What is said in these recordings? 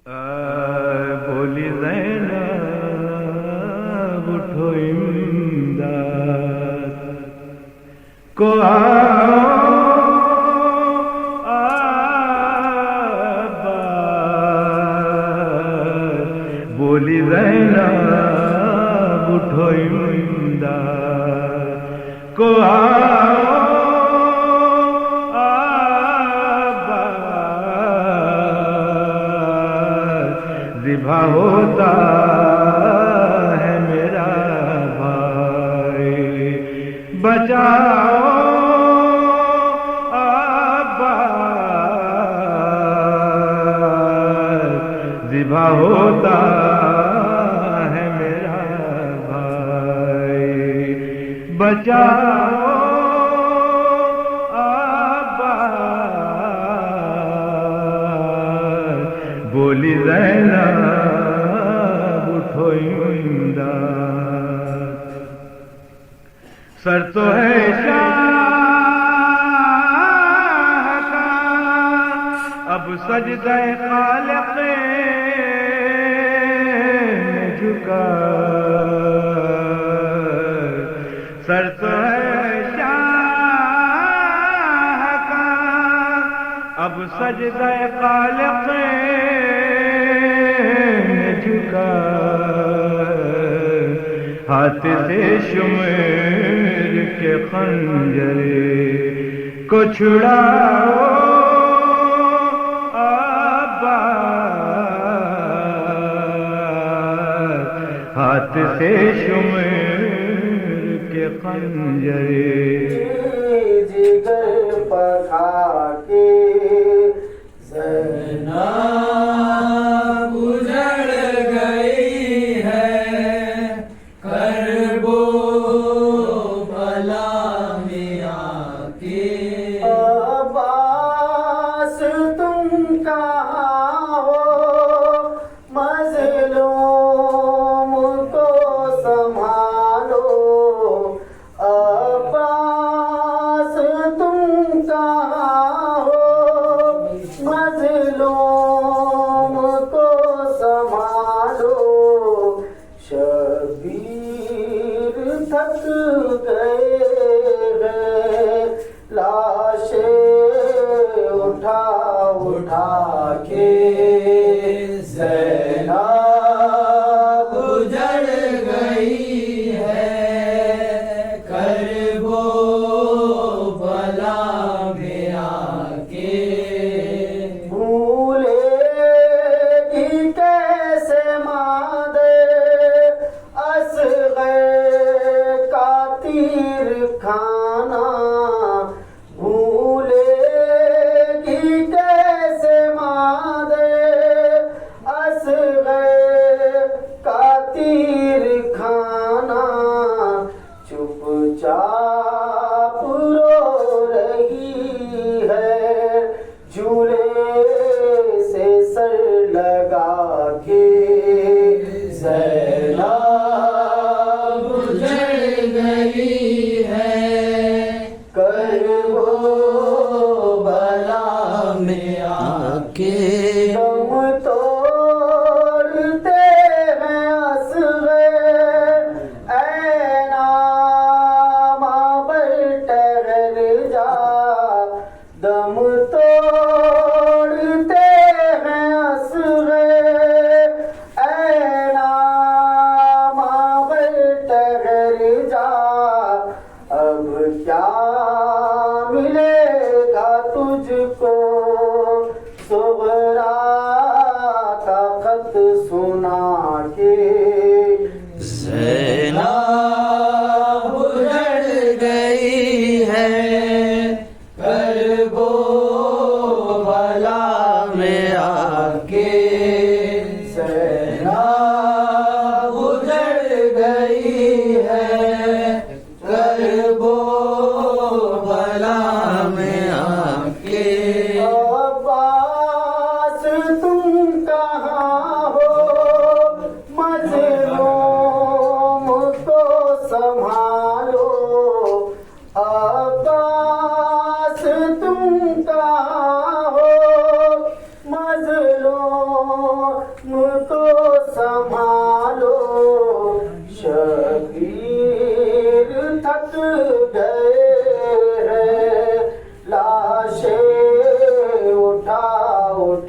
بولی زینب اٹھو امداد کو بولی زینب اٹھو امداد کو ذبح ہوتا ہے میرا بھائی بچاؤ عباس ذبح ہوتا ہے میرا بھائی بچاؤ بولی زینب اٹھو امداد سر تو ہے شاہ کا اب سجدہ خالق میں جھکا سر تو ہے شاہ کا اب سجدہ خالق ہاتھ سے شمر کے خنجر کو چھڑاؤ عباس ہاتھ سے شمر کے خنجر جگر پکا کے زینب اجڑ گئی ہے کربو بلا میں آ کے عباس تم کہاں ہو مظلوم کو سنبھالو عباس تم کہاں ہو مظلوم کو سنبھالو شبیر تھک گئے ہیں لاشیں اٹھا اٹھا کے زینب اجڑ گئی ہے کربو بلا میں آ کے بھولے گی کیسے مادے اصغر کا تیر کھانا بھولے گی کیسے مادے اصغر کا تیر کھانا چپ چاپ رو رہی ہے جھولے سے سر لگا کے زینب اجڑ گئی ہے کربو بلا میں آ کے دم توڑتے ہیں اصغر اے نامہ بر ٹہر جا دم توڑتے ہیں اصغر اے نامہ بر ٹہر جا اب کیا ملے گا تجھ کو صغرا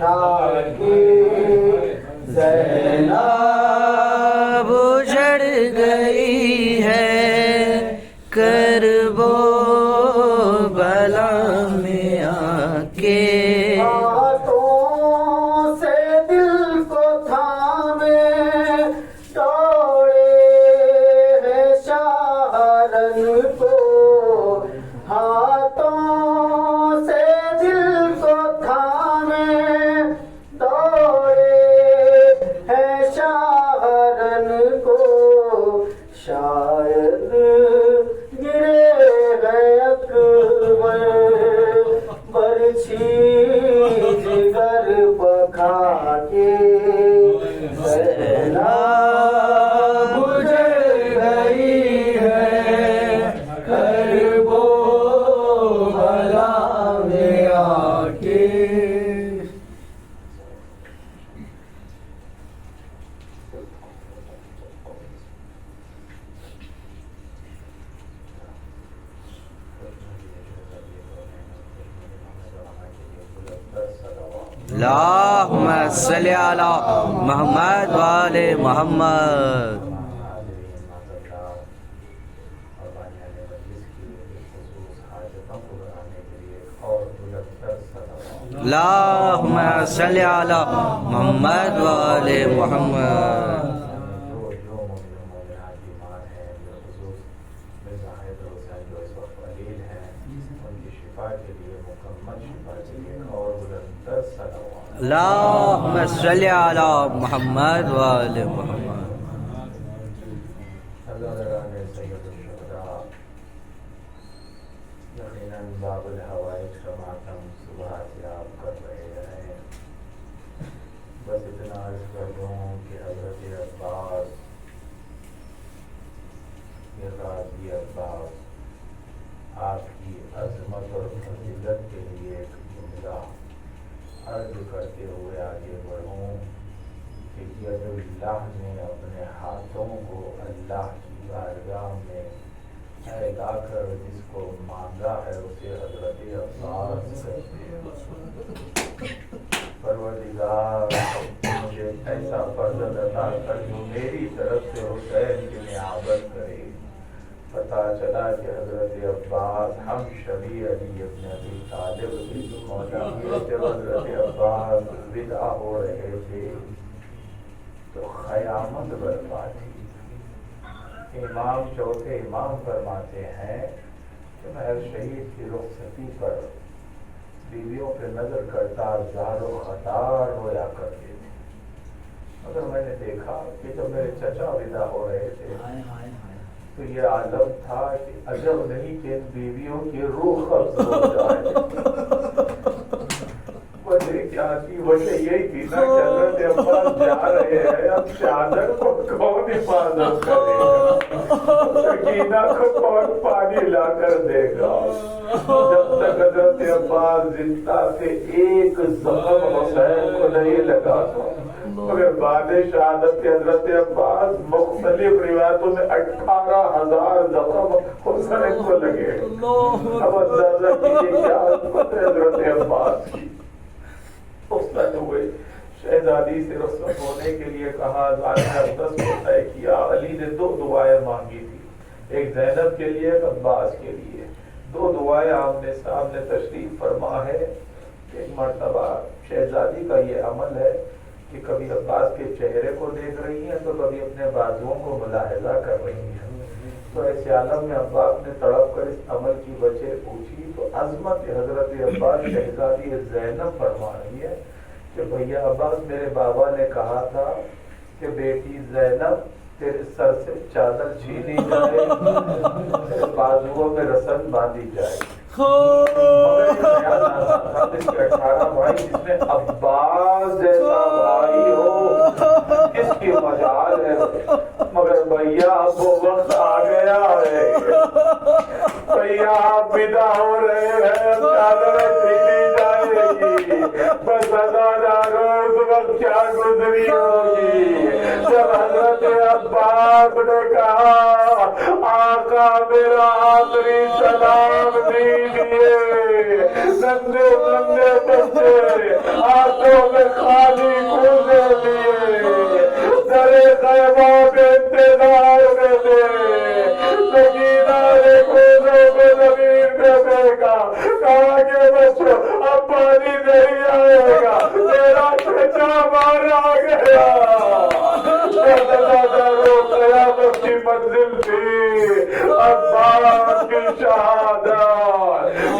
اٹھا کے زینب اجڑ گئی ہے کرب و بلا میں آ کے ہاتھوں سے دل کو تھامے توڑے ہیں شاہرن کو ہاتھوں سے دل کو تھامے توڑے ہیں شاہرن کو شاید گرے گئے اکبر برچھی جگر پکھا کے زینب اجڑ گئی ہے کرب و بلا میں آ کے اللہم صلی علی محمد وآل محمد اللہم صلی علی محمد وآل محمد اللہم صلی علی محمد وآل محمد یقیناً باب الحوائج کا ماتم صبح سے آپ کر رہے ہیں بس اتنا عرض کر دوں کہ حضرت عباس یہ غازی عباس آپ کی عظمت اور فضیلت کے لیے ایک جملہ عرض کرتے ہوئے آگے بڑھوں کہ ید اللہ نے اپنے ہاتھوں کو اللہ کی بارگاہ میں پھیلا کر جس کو مانگا ہے اسے حضرت عباس کہتے ہیں۔ پروردگار مجھے ایسا فرزند عطا کر جو میری طرف سے حسین کی نعابت کرے۔ پتا چلا کہ حضرت عباس ہم شبی علی ابن ابی طالب کی مولا ہوئے جب حضرت عباس ودا ہو رہے تھے تو قیامت برپا تھی۔ امام چوتھے امام فرماتے ہیں کہ میں شہید کی رخصتی پر بیویوں پہ نظر کرتا زار و خطار رویا کرتے تھے، مگر میں نے دیکھا کہ جب میرے چچا ودا ہو رہے تھے تو یہ عالم تھا کہ عجب نہیں کہ ان بیویوں کی روح قبض ہو جائے۔ وجہ کیا تھی؟ وجہ یہی تھی نا کہ حضرت عباس جا رہے ہیں، اب چادر کو کون حفاظت کرے گا، سکینہ کو کون پانی لا کر دے گا۔ جب تک حضرت عباس زندہ تھے ایک زخم حسین کو نہیں لگا تھا، مگر بعد شہادت کے حضرت عباس مختلف روایتوں میں 18,000 زخم حسین کو لگے۔ اب اندازہ کیجیے کیا عظمت ہے حضرت عباس کی۔ افتت ہوئے، شہزادی سے رخصت ہونے کے لیے کہا، اذان اقدس کو طے کیا۔ علی نے 2 دعائیں مانگی تھی، ایک زینب کے لیے ایک عباس کے لیے۔ 2 دعائیں آمنے سامنے تشریف فرما ہے۔ ایک مرتبہ شہزادی کا یہ عمل ہے کہ کبھی عباس کے چہرے کو دیکھ رہی ہیں تو کبھی اپنے بازوؤں کو ملاحظہ کر رہی ہیں۔ تو ایسے عالم میں عباس نے تڑپ کر اس عمل کی وجہ پوچھی تو عظمت حضرت عباس شہزادی زینب فرما رہی ہے کہ بھیا عباس، میرے بابا نے کہا تھا کہ بیٹی زینب تیرے سر سے چادر چھینی جائے، تیرے بازوؤں میں رسن باندھی جائے۔ مگر یہ خیال آتا تھا اس کے 18 بھائی جس میں عباس جیسا بھائی ہو اس کی مجال ہے، مگر بھیا اب وہ وقت آ گیا ہے، بھیا آپ ودا ہو رہے ہیں، چادریں چھینی جائے گی، بس 1000 روز وقت کیا گزری ہوگی۔ جب حضرت عباس نے کہا آقا میرا آخری سلام دیجیے، نندے نندے بچے ہاتھوں خالی کوزے لیے در خیمہ میں انتظار میں تھے سکینہ نے کوزوں کو زمین میں پھینکا کہا کہ بچوں اب پانی نہیں آئے گا میرا چچا مارا گیا قیامت کی منزل تھی عباس کی شہادت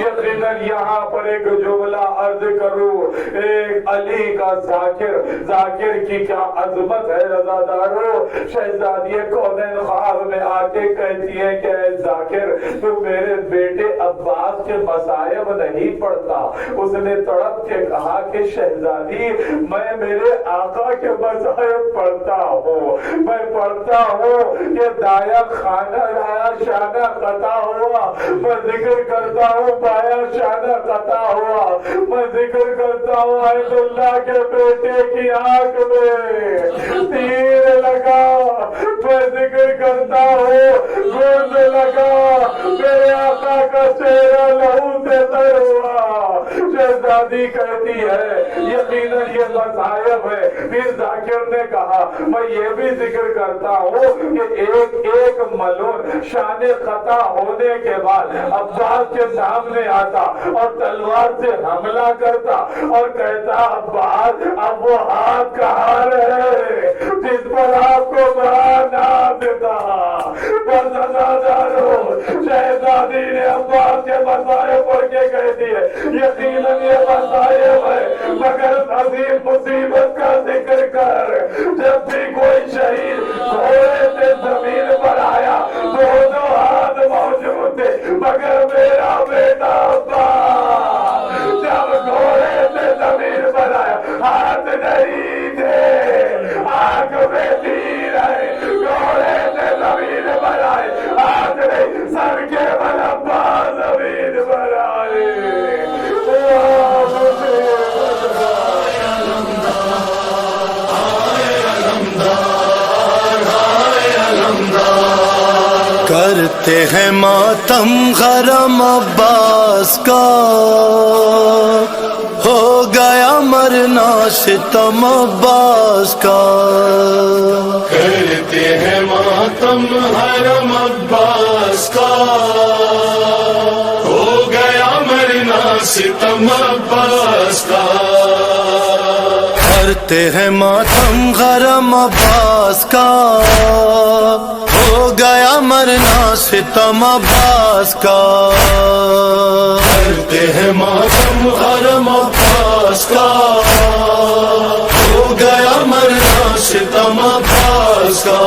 یقیناً یہاں پر ایک جملہ عرض کروں ایک علی کا ذاکر کی کیا عظمت ہے رضادارو شہزادی کونین خواب میں آ کے کہتی ہے کہ اے ذاکر تو میرے بیٹے عباس کے مصائب نہیں پڑھتا اس نے تڑپ کے کہا کہ شہزادی میں میرے آقا کے مصائب پڑھتا ہوں میں پڑھتا ہوں کہ دایا خانہ دایا شانہ قطع ہوا میں ذکر کرتا ہوں بایا شانہ قطع ہوا میں ذکر کرتا ہوں عید اللہ کے بیٹے کی آنکھ میں تیر لگا میں ذکر کرتا ہوں گرد لگا میرے آقا کا چہرہ لہو سے تر ہوا شہزادی کہتی ہے یقیناً یہ مصائب ہے پھر ذاکر نے کہا میں یہ بھی ذکر کرتا ہوں کہ ایک ملون شان قطع ہونے کے بعد عباس کے سامنے آتا اور تلوار سے حملہ کرتا اور کہتا عباس اب وہ ہاتھ کہاں رہے جس پر آپ کو بڑا نام دیتا بس ازادارو شہزادی نے عباس کے مصائب پڑھ کے کہہ دیے یقیناً یہ مصائب ہے مگر عظیم مصیبت کا ذکر کر جب بھی کوئی شہید گھوڑے سے زمین پر آیا دونوں ہاتھ موجود تھے مگر میرا بیٹا عباس جب گھوڑے سے زمین پر آیا ہاتھ نہیں تھے آنکھ میں تیر ہے گھوڑے سے زمین پر آئے ہاتھ نہیں سر کے بل عباس زمین پر آئے کرتے ہیں ماتم غرم عباس کا ہو گیا مرنا ستم عباس کا کرتے ہیں ماتم غرم عباس کا ہو گیا مرنا ستم عباس کا کرتے ہیں ماتم غرم عباس کا ہو گیا مرنا ستم عباس کا کرتے ہیں ماتم غرم عباس کا ہو گیا مرنا ستم عباس کا